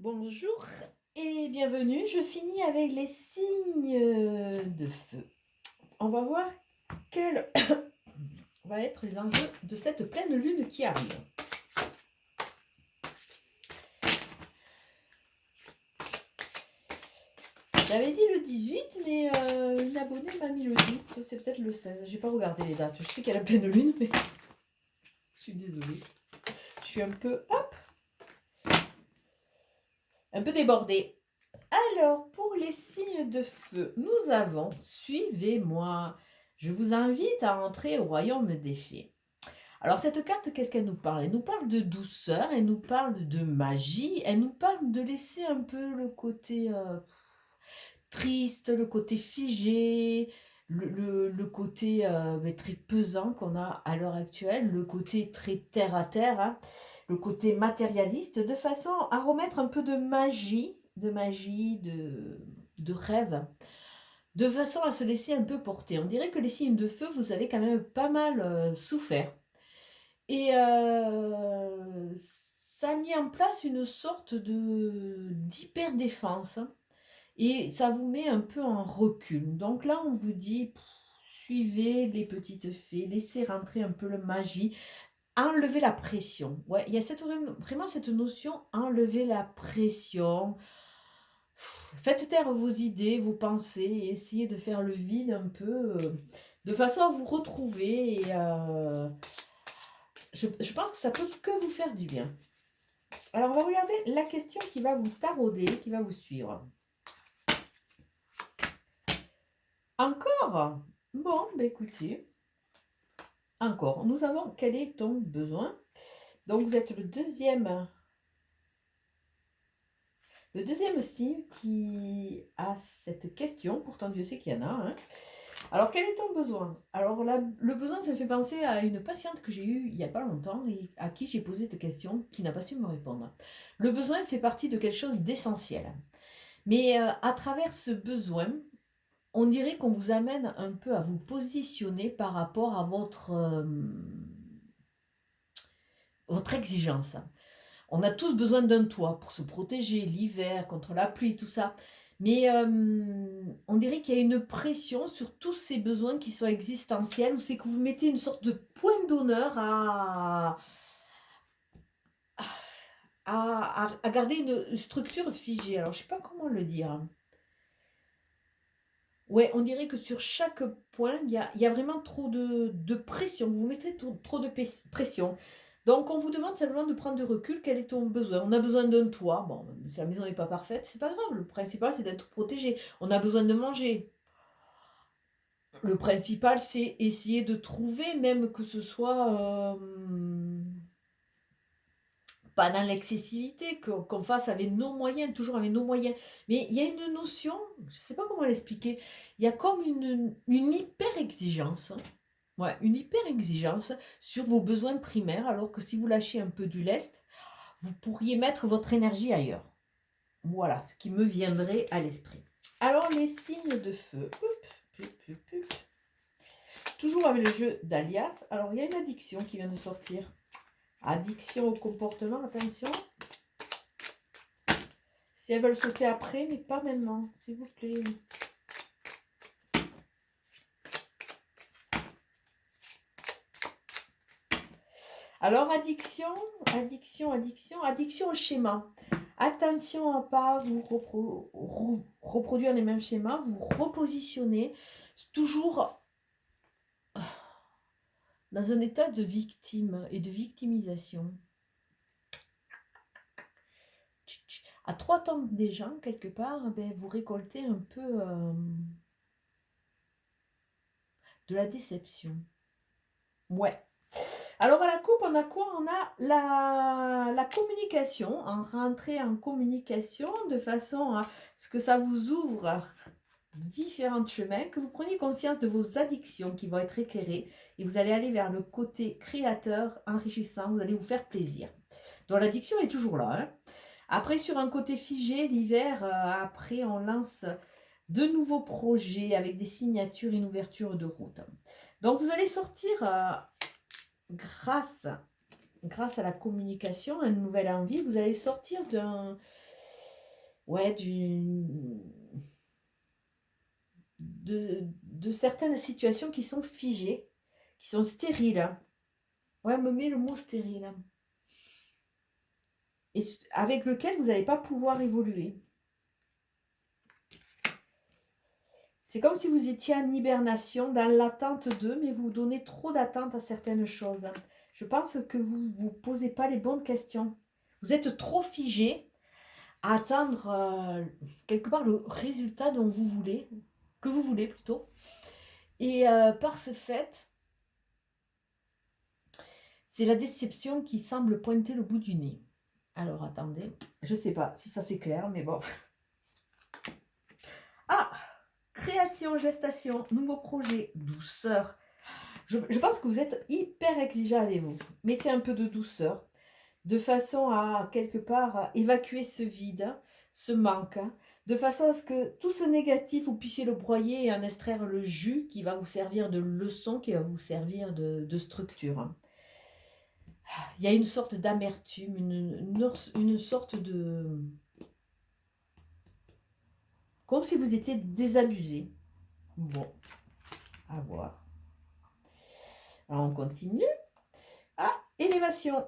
Bonjour et bienvenue. Je finis avec les signes de feu. On va voir quels vont être les enjeux de cette pleine lune qui arrive. J'avais dit le 18, mais une abonnée m'a mis le doute. C'est peut-être le 16. J'ai pas regardé les dates. Je sais qu'il y a la pleine lune, mais je suis désolée. Je suis un peu, un peu débordée. Alors, pour les signes de feu, nous avons, suivez-moi, je vous invite à entrer au royaume des fées. Alors cette carte, qu'est-ce qu'elle nous parle? Elle nous parle de douceur, elle nous parle de magie, elle nous parle de laisser un peu le côté triste, le côté figé, le côté très pesant qu'on a à l'heure actuelle, le côté très terre à terre, hein, le côté matérialiste, de façon à remettre un peu de rêve, de façon à se laisser un peu porter. On dirait que les signes de feu, vous avez quand même pas mal souffert. Et ça a mis en place une sorte d'hyper-défense, hein, et ça vous met un peu en recul. Donc là, on vous dit, suivez les petites fées, laissez rentrer un peu le magie, enlevez la pression. Ouais, il y a vraiment cette notion, enlevez la pression. Faites taire vos idées, vos pensées, et essayez de faire le vide un peu, de façon à vous retrouver. Et je pense que ça peut que vous faire du bien. Alors, on va regarder la question qui va vous tarauder, qui va vous suivre. Encore? Bon, ben écoutez, encore. Nous avons quel est ton besoin? Donc, vous êtes le deuxième signe qui a cette question. Pourtant, Dieu sait qu'il y en a, hein. Alors, quel est ton besoin? Alors, là, le besoin, ça me fait penser à une patiente que j'ai eue il n'y a pas longtemps et à qui j'ai posé cette question, qui n'a pas su me répondre. Le besoin fait partie de quelque chose d'essentiel. Mais à travers ce besoin, on dirait qu'on vous amène un peu à vous positionner par rapport à votre exigence. On a tous besoin d'un toit pour se protéger l'hiver, contre la pluie, tout ça. Mais on dirait qu'il y a une pression sur tous ces besoins qui sont existentiels, où c'est que vous mettez une sorte de point d'honneur à garder une structure figée. Alors, je ne sais pas comment le dire. Ouais, on dirait que sur chaque point, il y a vraiment trop de pression. Vous mettez trop de pression. Donc, on vous demande simplement de prendre du recul. Quel est ton besoin? On a besoin d'un toit. Bon, si la maison n'est pas parfaite, c'est pas grave. Le principal, c'est d'être protégé. On a besoin de manger. Le principal, c'est essayer de trouver, même que ce soit pas dans l'excessivité, qu'on fasse avec nos moyens, toujours avec nos moyens. Mais il y a une notion, je ne sais pas comment l'expliquer, il y a comme une hyper-exigence, hein. Ouais, une hyper-exigence sur vos besoins primaires, alors que si vous lâchez un peu du lest, vous pourriez mettre votre énergie ailleurs. Voilà ce qui me viendrait à l'esprit. Alors, les signes de feu. Toujours avec le jeu d'alias. Alors, il y a une addiction qui vient de sortir. Addiction au comportement, attention. Si elles veulent sauter après, mais pas maintenant, s'il vous plaît. Alors, addiction au schéma. Attention à ne pas vous reproduire les mêmes schémas, vous repositionner toujours dans un état de victime et de victimisation. À 3 temps des gens, quelque part, ben, vous récoltez un peu de la déception. Ouais. Alors à la coupe, on a quoi? On a la communication, rentrer en communication de façon à ce que ça vous ouvre différents chemins, que vous preniez conscience de vos addictions qui vont être éclairées et vous allez aller vers le côté créateur, enrichissant, vous allez vous faire plaisir. Donc l'addiction est toujours là, hein. Après, sur un côté figé, l'hiver, après on lance de nouveaux projets avec des signatures, une ouverture de route. Donc vous allez sortir grâce à la communication, à une nouvelle envie, vous allez sortir ouais, de certaines situations qui sont figées, qui sont stériles, hein. Ouais, me met le mot stérile, hein. Et avec lequel vous n'allez pas pouvoir évoluer. C'est comme si vous étiez en hibernation, dans l'attente d'eux, mais vous donnez trop d'attente à certaines choses. Je pense que vous ne vous posez pas les bonnes questions. Vous êtes trop figé à attendre quelque part le résultat dont vous voulez, que vous voulez plutôt. Et par ce fait, c'est la déception qui semble pointer le bout du nez. Alors attendez, je ne sais pas si ça c'est clair, mais bon. Ah! Création, gestation, nouveau projet, douceur. Je pense que vous êtes hyper exigeant avec vous. Mettez un peu de douceur, de façon à, quelque part, évacuer ce vide, ce manque, de façon à ce que tout ce négatif, vous puissiez le broyer et en extraire le jus qui va vous servir de leçon, qui va vous servir de structure. Il y a une sorte d'amertume, une sorte de... comme si vous étiez désabusé. Bon, à voir. Alors on continue. Ah, élévation.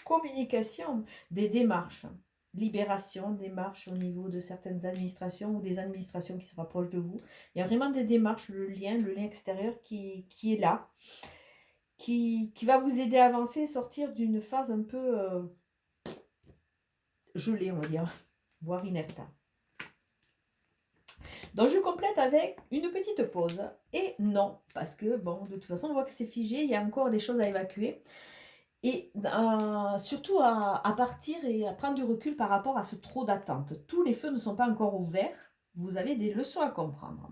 Communication, des démarches. Libération, démarches au niveau de certaines administrations ou des administrations qui se rapprochent de vous. Il y a vraiment des démarches, le lien extérieur qui est là, qui va vous aider à avancer et sortir d'une phase un peu gelée, on va dire, voire inerte. Donc je complète avec une petite pause. Et non, parce que bon, de toute façon, on voit que c'est figé, il y a encore des choses à évacuer. Et surtout à partir et à prendre du recul par rapport à ce trop d'attente. Tous les feux ne sont pas encore ouverts. Vous avez des leçons à comprendre.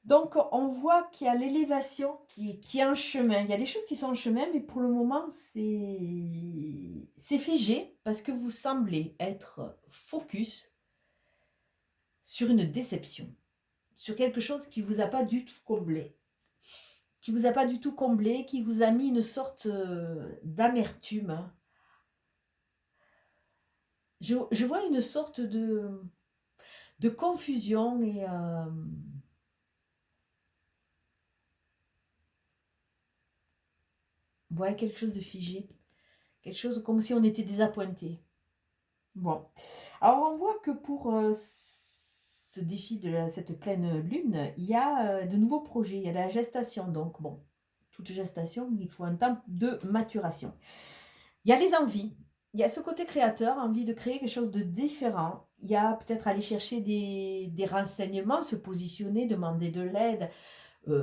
Donc, on voit qu'il y a l'élévation qui est en chemin. Il y a des choses qui sont en chemin, mais pour le moment, c'est figé parce que vous semblez être focus sur une déception, sur quelque chose qui ne vous a pas du tout comblé. Qui vous a pas du tout comblé, qui vous a mis une sorte d'amertume. Je vois une sorte de confusion et ouais, quelque chose de figé. Quelque chose comme si on était désappointé. Bon. Alors on voit que pour ce défi de cette pleine lune, il y a de nouveaux projets, il y a de la gestation. Donc bon, toute gestation, il faut un temps de maturation. Il y a les envies. Il y a ce côté créateur, envie de créer quelque chose de différent. Il y a peut-être aller chercher des renseignements, se positionner, demander de l'aide,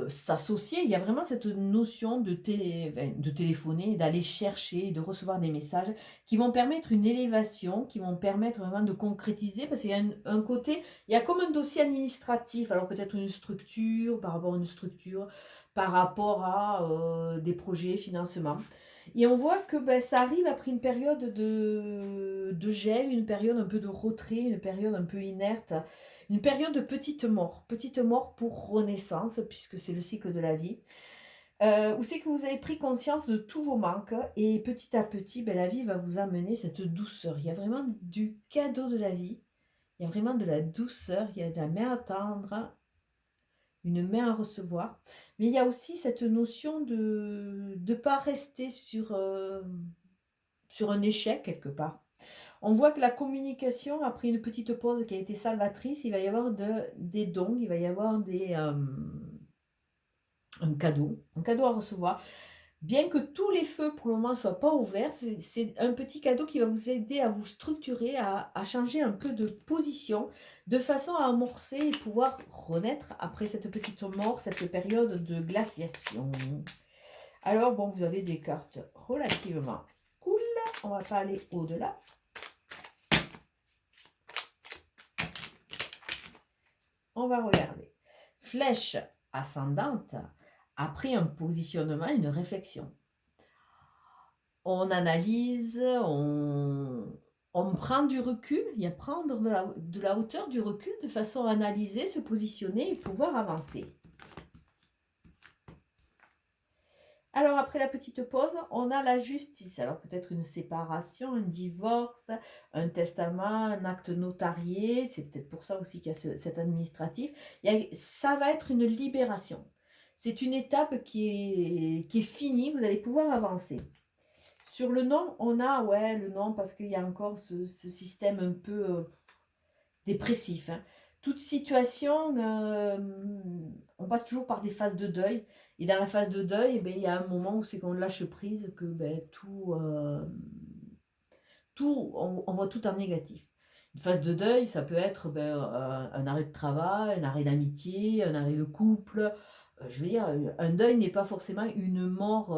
s'associer. Il y a vraiment cette notion de téléphoner, d'aller chercher, de recevoir des messages qui vont permettre une élévation, qui vont permettre vraiment de concrétiser, parce qu'il y a un côté, il y a comme un dossier administratif, alors peut-être une structure, par rapport à une structure, par rapport à des projets, financement. Et on voit que ça arrive après une période de gel, une période un peu de retrait, une période un peu inerte, une période de petite mort pour renaissance, puisque c'est le cycle de la vie, où c'est que vous avez pris conscience de tous vos manques, et petit à petit, la vie va vous amener cette douceur. Il y a vraiment du cadeau de la vie, il y a vraiment de la douceur, il y a de la main à tendre, une main à recevoir. Mais il y a aussi cette notion de ne pas rester sur un échec quelque part. On voit que la communication a pris une petite pause qui a été salvatrice. Il va y avoir des dons, il va y avoir un cadeau à recevoir. Bien que tous les feux pour le moment ne soient pas ouverts, c'est un petit cadeau qui va vous aider à vous structurer, à changer un peu de position, de façon à amorcer et pouvoir renaître après cette petite mort, cette période de glaciation. Alors bon, vous avez des cartes relativement cool. On ne va pas aller au-delà. On va regarder. Flèche ascendante a pris un positionnement, une réflexion. On analyse, on prend du recul, il y a prendre de la hauteur, du recul, de façon à analyser, se positionner et pouvoir avancer. Alors, après la petite pause, on a la justice. Alors, peut-être une séparation, un divorce, un testament, un acte notarié. C'est peut-être pour ça aussi qu'il y a cet administratif. Ça va être une libération. C'est une étape qui est finie. Vous allez pouvoir avancer. Sur le nom, on a, ouais, le nom, parce qu'il y a encore ce système un peu dépressif. Hein. Toute situation, on passe toujours par des phases de deuil. Et dans la phase de deuil, il y a un moment où c'est qu'on lâche prise, que on voit tout en négatif. Une phase de deuil, ça peut être un arrêt de travail, un arrêt d'amitié, un arrêt de couple. Je veux dire, un deuil n'est pas forcément une mort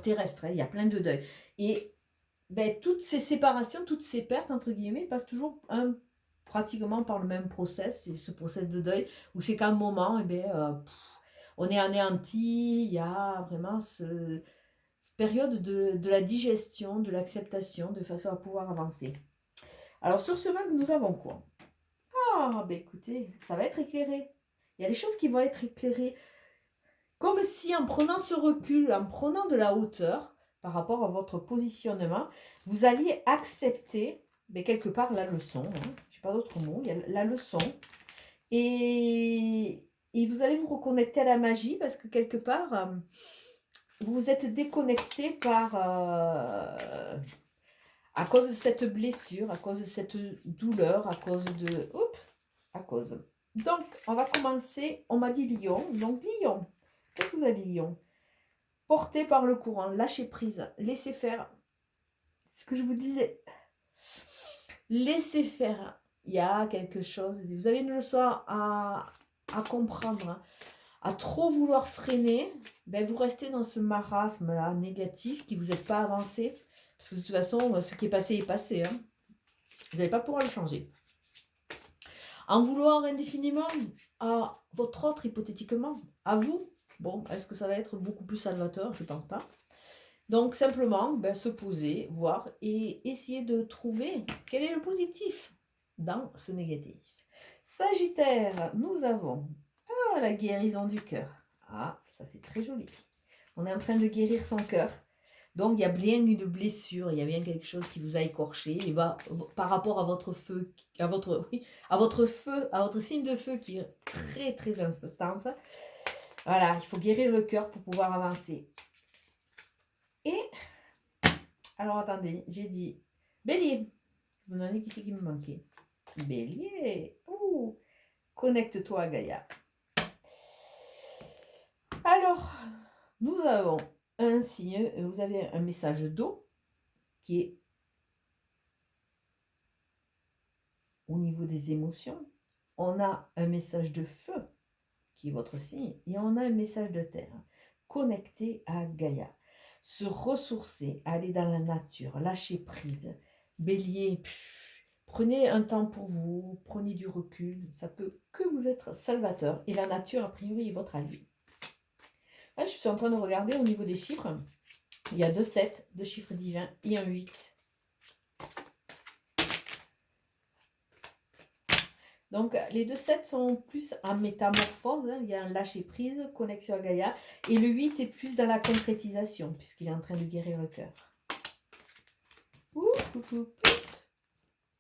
terrestre. Hein. Il y a plein de deuils. Et toutes ces séparations, toutes ces pertes, entre guillemets, passent toujours pratiquement par le même process, c'est ce process de deuil, où c'est qu'à un moment, on est anéanti, il y a vraiment cette période de la digestion, de l'acceptation, de façon à pouvoir avancer. Alors sur ce mug, nous avons quoi? Ah, écoutez, ça va être éclairé. Il y a des choses qui vont être éclairées. Comme si en prenant ce recul, en prenant de la hauteur par rapport à votre positionnement, vous alliez accepter quelque part la leçon. Hein, je n'ai pas d'autre mot, il y a la leçon. Et vous allez vous reconnecter à la magie parce que quelque part, vous vous êtes déconnecté à cause de cette blessure, à cause de cette douleur, à cause de... à cause. Donc, on va commencer. On m'a dit lion. Donc, lion. Qu'est-ce que vous avez, lion? Porté par le courant, lâchez prise, laissez faire. Ce que je vous disais. Laissez faire. Il y a quelque chose. Vous avez une leçon à comprendre. À trop vouloir freiner, vous restez dans ce marasme-là négatif qui vous aide pas avancé. Parce que de toute façon, ce qui est passé est passé. Hein. Vous n'allez pas pouvoir le changer. En vouloir indéfiniment à votre autre, hypothétiquement, à vous, bon, est-ce que ça va être beaucoup plus salvateur? Je ne pense pas. Donc, simplement, se poser, voir et essayer de trouver quel est le positif dans ce négatif. Sagittaire, nous avons la guérison du cœur. Ah, ça c'est très joli. On est en train de guérir son cœur. Donc, il y a bien une blessure, il y a bien quelque chose qui vous a écorché. Et par rapport à votre feu, à votre signe de feu qui est très, très intense. Voilà, il faut guérir le cœur pour pouvoir avancer. Et, alors attendez, j'ai dit Bélier. Vous me demandez qui c'est qui me manquait. Bélier. Ouh, connecte-toi à Gaïa. Alors, nous avons un signe, vous avez un message d'eau qui est au niveau des émotions. On a un message de feu qui est votre signe et on a un message de terre connecté à Gaïa. Se ressourcer, aller dans la nature, lâcher prise. Bélier, prenez un temps pour vous, prenez du recul, ça peut que vous être salvateur et la nature a priori est votre allié. Là, je suis en train de regarder au niveau des chiffres. Il y a 2 7, 2 chiffres divins et un 8. Donc, les 2 7 sont plus en métamorphose. Hein. Il y a un lâcher-prise, connexion à Gaïa. Et le 8 est plus dans la concrétisation, puisqu'il est en train de guérir le cœur.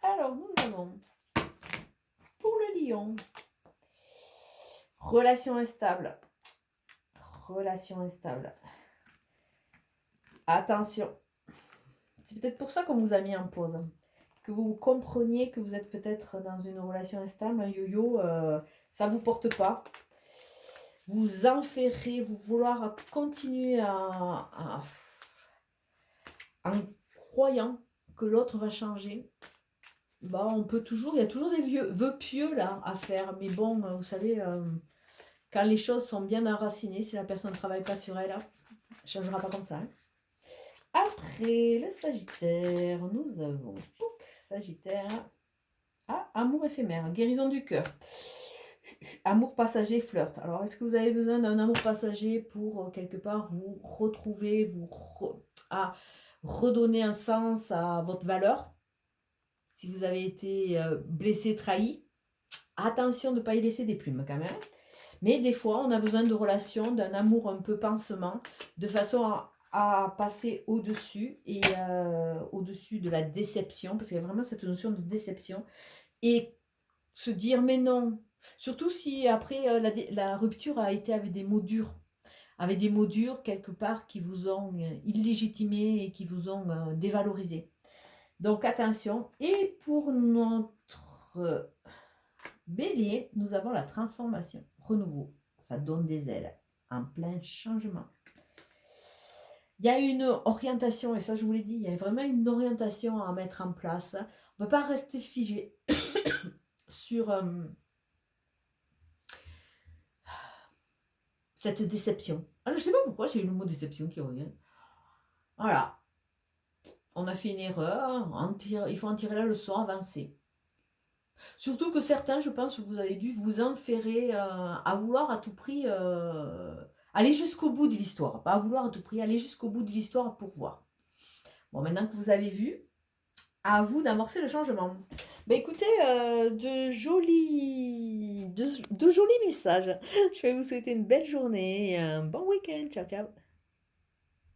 Alors, nous avons, pour le lion, relation instable. Relation instable. Attention. C'est peut-être pour ça qu'on vous a mis en pause. Que vous compreniez que vous êtes peut-être dans une relation instable, un yo-yo, ça ne vous porte pas. Vous enferrez, vous vouloir continuer en croyant que l'autre va changer. On peut toujours, il y a toujours des vœux pieux là à faire, mais bon, vous savez, quand les choses sont bien enracinées, si la personne ne travaille pas sur elle, ça ne changera pas comme ça. Hein. Après le Sagittaire, nous avons Sagittaire. Ah, amour éphémère, guérison du cœur. Amour passager, flirt. Alors, est-ce que vous avez besoin d'un amour passager pour quelque part vous retrouver, redonner un sens à votre valeur? Si vous avez été blessé, trahi, attention de ne pas y laisser des plumes quand même. Mais des fois, on a besoin de relations, d'un amour un peu pansement, de façon à passer au-dessus et au-dessus de la déception, parce qu'il y a vraiment cette notion de déception, et se dire mais non, surtout si après la rupture a été avec des mots durs quelque part qui vous ont illégitimé et qui vous ont dévalorisé. Donc attention, et pour notre bélier, nous avons la transformation, renouveau, ça donne des ailes, en plein changement. Il y a une orientation, et ça je vous l'ai dit, il y a vraiment une orientation à mettre en place. On ne peut pas rester figé sur cette déception. Alors, je ne sais pas pourquoi j'ai eu le mot déception qui revient. Voilà, on a fait une erreur, il faut en tirer la leçon, avancer. Surtout que certains, je pense que vous avez dû vous enferrer à vouloir à tout prix aller jusqu'au bout de l'histoire. Pas à vouloir à tout prix, aller jusqu'au bout de l'histoire pour voir. Bon, maintenant que vous avez vu, à vous d'amorcer le changement. Ben écoutez, de jolis messages. Je vais vous souhaiter une belle journée et un bon week-end. Ciao, ciao.